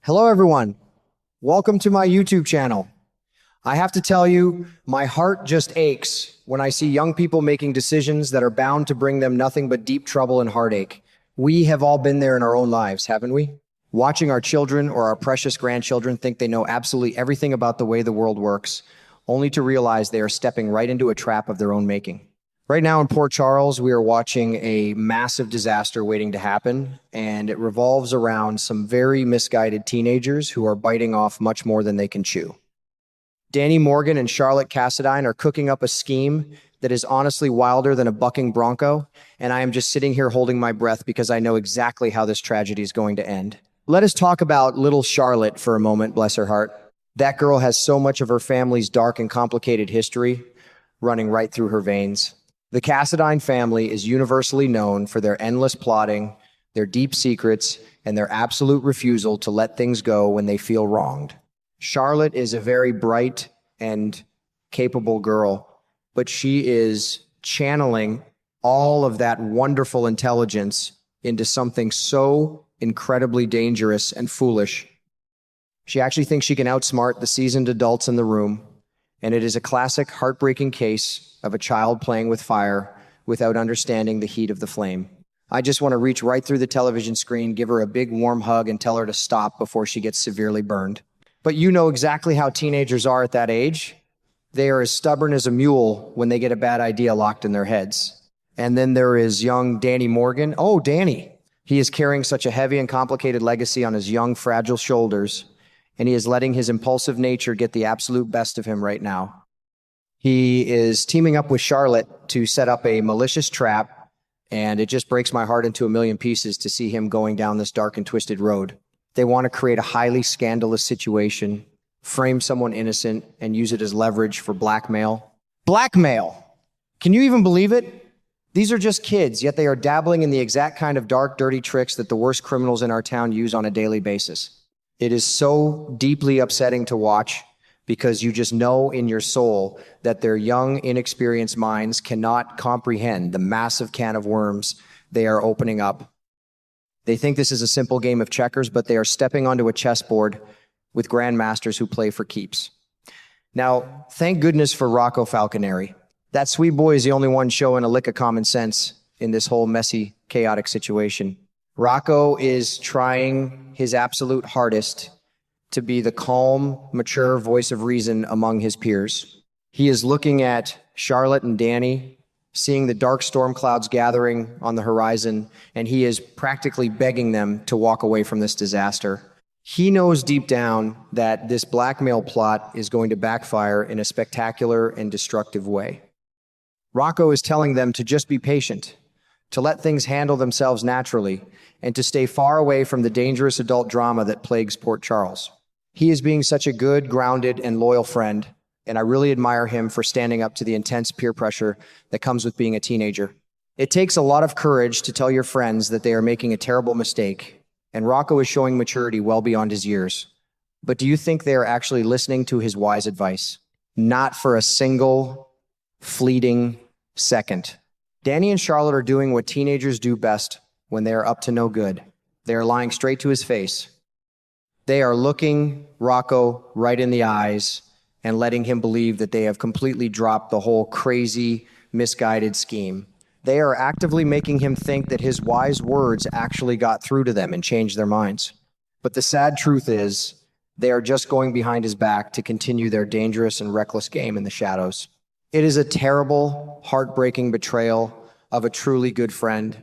Hello, everyone. Welcome to my YouTube channel. I have to tell you, my heart just aches when I see young people making decisions that are bound to bring them nothing but deep trouble and heartache. We have all been there in our own lives, haven't we? Watching our children or our precious grandchildren think they know absolutely everything about the way the world works, only to realize they are stepping right into a trap of their own making. Right now in Port Charles, we are watching a massive disaster waiting to happen, and it revolves around some very misguided teenagers who are biting off much more than they can chew. Danny Morgan and Charlotte Cassadine are cooking up a scheme that is honestly wilder than a bucking bronco, and I am just sitting here holding my breath because I know exactly how this tragedy is going to end. Let us talk about little Charlotte for a moment, bless her heart. That girl has so much of her family's dark and complicated history running right through her veins. The Cassadine family is universally known for their endless plotting, their deep secrets, and their absolute refusal to let things go when they feel wronged. Charlotte is a very bright and capable girl, but she is channeling all of that wonderful intelligence into something so incredibly dangerous and foolish. She actually thinks she can outsmart the seasoned adults in the room, and it is a classic heartbreaking case of a child playing with fire without understanding the heat of the flame. I just want to reach right through the television screen, give her a big warm hug, and tell her to stop before she gets severely burned. But you know exactly how teenagers are at that age. They are as stubborn as a mule when they get a bad idea locked in their heads. And then there is young Danny Morgan. Oh, Danny. He is carrying such a heavy and complicated legacy on his young, fragile shoulders, and he is letting his impulsive nature get the absolute best of him right now. He is teaming up with Charlotte to set up a malicious trap, and it just breaks my heart into a million pieces to see him going down this dark and twisted road. They want to create a highly scandalous situation, frame someone innocent, and use it as leverage for blackmail. Blackmail! Can you even believe it? These are just kids, yet they are dabbling in the exact kind of dark, dirty tricks that the worst criminals in our town use on a daily basis. It is so deeply upsetting to watch, because you just know in your soul that their young, inexperienced minds cannot comprehend the massive can of worms they are opening up. They think this is a simple game of checkers, but they are stepping onto a chessboard with grandmasters who play for keeps. Now, thank goodness for Rocco Falconeri. That sweet boy is the only one showing a lick of common sense in this whole messy, chaotic situation. Rocco is trying his absolute hardest to be the calm, mature voice of reason among his peers. He is looking at Charlotte and Danny, seeing the dark storm clouds gathering on the horizon, and he is practically begging them to walk away from this disaster. He knows deep down that this blackmail plot is going to backfire in a spectacular and destructive way. Rocco is telling them to just be patient, to let things handle themselves naturally, and to stay far away from the dangerous adult drama that plagues Port Charles. He is being such a good, grounded, and loyal friend, and I really admire him for standing up to the intense peer pressure that comes with being a teenager. It takes a lot of courage to tell your friends that they are making a terrible mistake, and Rocco is showing maturity well beyond his years. But do you think they are actually listening to his wise advice? Not for a single, fleeting second. Danny and Charlotte are doing what teenagers do best when they are up to no good. They are lying straight to his face. They are looking Rocco right in the eyes and letting him believe that they have completely dropped the whole crazy, misguided scheme. They are actively making him think that his wise words actually got through to them and changed their minds. But the sad truth is, they are just going behind his back to continue their dangerous and reckless game in the shadows. It is a terrible, heartbreaking betrayal of a truly good friend,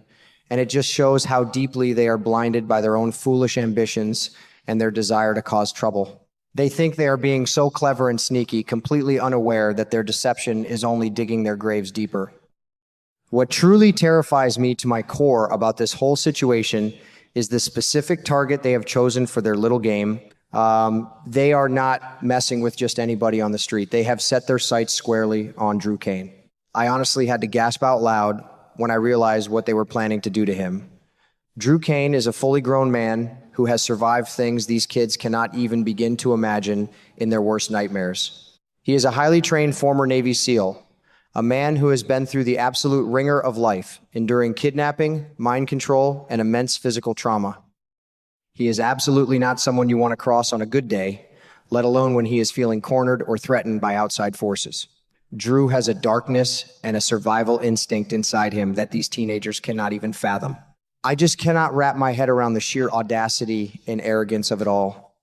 and it just shows how deeply they are blinded by their own foolish ambitions and their desire to cause trouble. They think they are being so clever and sneaky, completely unaware that their deception is only digging their graves deeper. What truly terrifies me to my core about this whole situation is the specific target they have chosen for their little game. They are not messing with just anybody on the street. They have set their sights squarely on Drew Kane. I honestly had to gasp out loud when I realized what they were planning to do to him. Drew Kane is a fully grown man who has survived things these kids cannot even begin to imagine in their worst nightmares. He is a highly trained former Navy SEAL, a man who has been through the absolute ringer of life, enduring kidnapping, mind control, and immense physical trauma. He is absolutely not someone you want to cross on a good day, let alone when he is feeling cornered or threatened by outside forces. Drew has a darkness and a survival instinct inside him that these teenagers cannot even fathom. I just cannot wrap my head around the sheer audacity and arrogance of it all.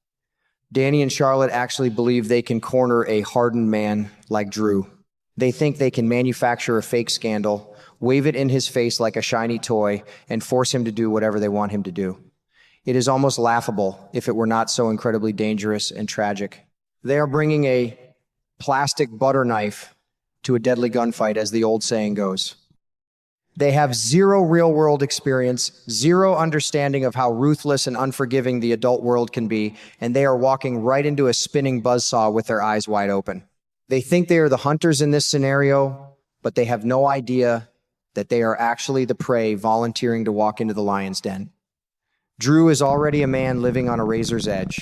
Danny and Charlotte actually believe they can corner a hardened man like Drew. They think they can manufacture a fake scandal, wave it in his face like a shiny toy, and force him to do whatever they want him to do. It is almost laughable if it were not so incredibly dangerous and tragic. They are bringing a plastic butter knife to a deadly gunfight, as the old saying goes. They have zero real-world experience, zero understanding of how ruthless and unforgiving the adult world can be, and they are walking right into a spinning buzzsaw with their eyes wide open. They think they are the hunters in this scenario, but they have no idea that they are actually the prey volunteering to walk into the lion's den. Drew is already a man living on a razor's edge.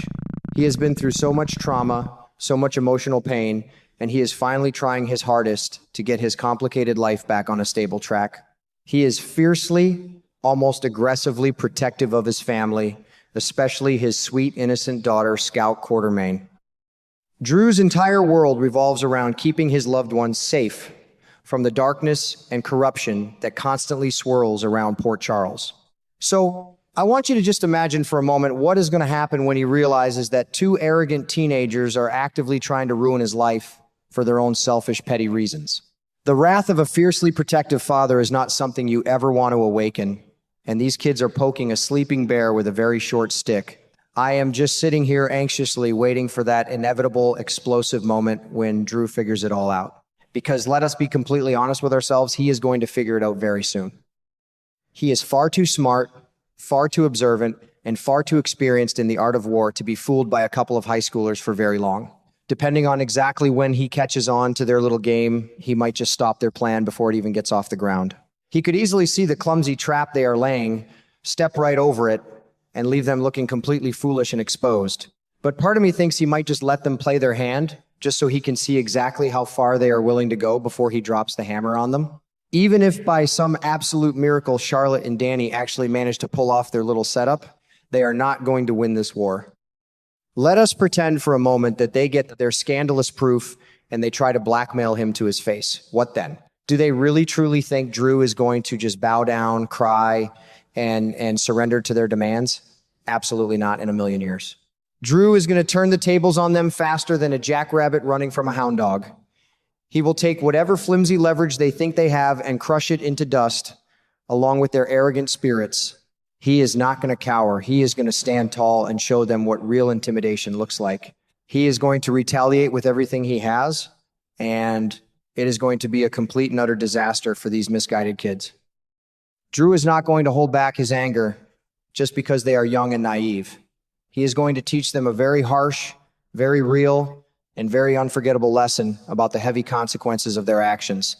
He has been through so much trauma, so much emotional pain, and he is finally trying his hardest to get his complicated life back on a stable track. He is fiercely, almost aggressively protective of his family, especially his sweet, innocent daughter, Scout Quartermain. Drew's entire world revolves around keeping his loved ones safe from the darkness and corruption that constantly swirls around Port Charles. So, I want you to just imagine for a moment what is going to happen when he realizes that two arrogant teenagers are actively trying to ruin his life for their own selfish, petty reasons. The wrath of a fiercely protective father is not something you ever want to awaken, and these kids are poking a sleeping bear with a very short stick. I am just sitting here anxiously waiting for that inevitable explosive moment when Drew figures it all out. Because let us be completely honest with ourselves, he is going to figure it out very soon. He is far too smart, far too observant, and far too experienced in the art of war to be fooled by a couple of high schoolers for very long. Depending on exactly when he catches on to their little game, he might just stop their plan before it even gets off the ground. He could easily see the clumsy trap they are laying, step right over it, and leave them looking completely foolish and exposed. But part of me thinks he might just let them play their hand, just so he can see exactly how far they are willing to go before he drops the hammer on them. Even if by some absolute miracle Charlotte and Danny actually manage to pull off their little setup, they are not going to win this war. Let us pretend for a moment that they get their scandalous proof and they try to blackmail him to his face. What then? Do they really truly think Drew is going to just bow down, cry, and surrender to their demands? Absolutely not in a million years. Drew is going to turn the tables on them faster than a jackrabbit running from a hound dog. He will take whatever flimsy leverage they think they have and crush it into dust, along with their arrogant spirits. He is not going to cower. He is going to stand tall and show them what real intimidation looks like. He is going to retaliate with everything he has, and it is going to be a complete and utter disaster for these misguided kids. Drew is not going to hold back his anger just because they are young and naive. He is going to teach them a very harsh, very real, and very unforgettable lesson about the heavy consequences of their actions.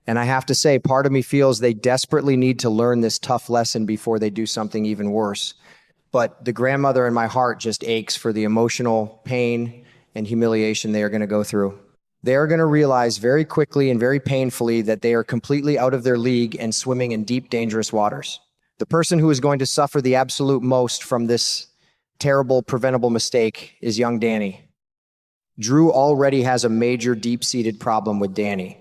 And I have to say, part of me feels they desperately need to learn this tough lesson before they do something even worse. But the grandmother in my heart just aches for the emotional pain and humiliation they are going to go through. They are going to realize very quickly and very painfully that they are completely out of their league and swimming in deep, dangerous waters. The person who is going to suffer the absolute most from this terrible, preventable mistake is young Danny. Drew already has a major, deep-seated problem with Danny.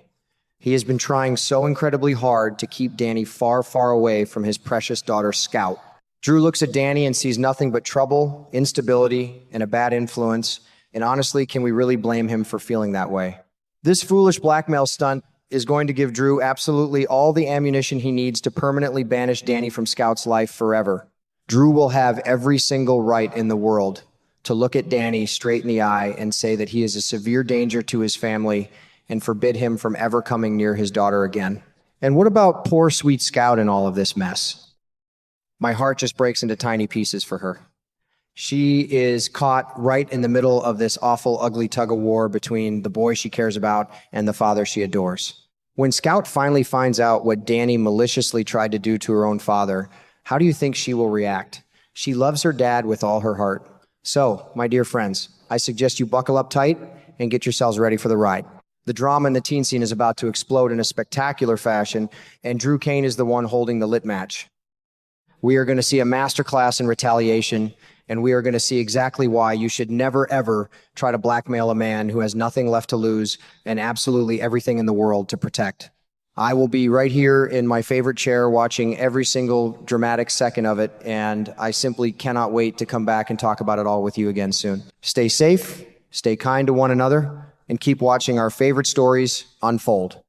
He has been trying so incredibly hard to keep Danny far, far away from his precious daughter, Scout. Drew looks at Danny and sees nothing but trouble, instability, and a bad influence. And honestly, can we really blame him for feeling that way? This foolish blackmail stunt is going to give Drew absolutely all the ammunition he needs to permanently banish Danny from Scout's life forever. Drew will have every single right in the world to look at Danny straight in the eye and say that he is a severe danger to his family and forbid him from ever coming near his daughter again. And what about poor sweet Scout in all of this mess? My heart just breaks into tiny pieces for her. She is caught right in the middle of this awful, ugly tug-of-war between the boy she cares about and the father she adores. When Scout finally finds out what Danny maliciously tried to do to her own father, how do you think she will react? She loves her dad with all her heart. So, my dear friends, I suggest you buckle up tight and get yourselves ready for the ride. The drama in the teen scene is about to explode in a spectacular fashion, and Drew Kane is the one holding the lit match. We are going to see a masterclass in retaliation, and we are going to see exactly why you should never, ever try to blackmail a man who has nothing left to lose and absolutely everything in the world to protect. I will be right here in my favorite chair watching every single dramatic second of it, and I simply cannot wait to come back and talk about it all with you again soon. Stay safe, stay kind to one another, and keep watching our favorite stories unfold.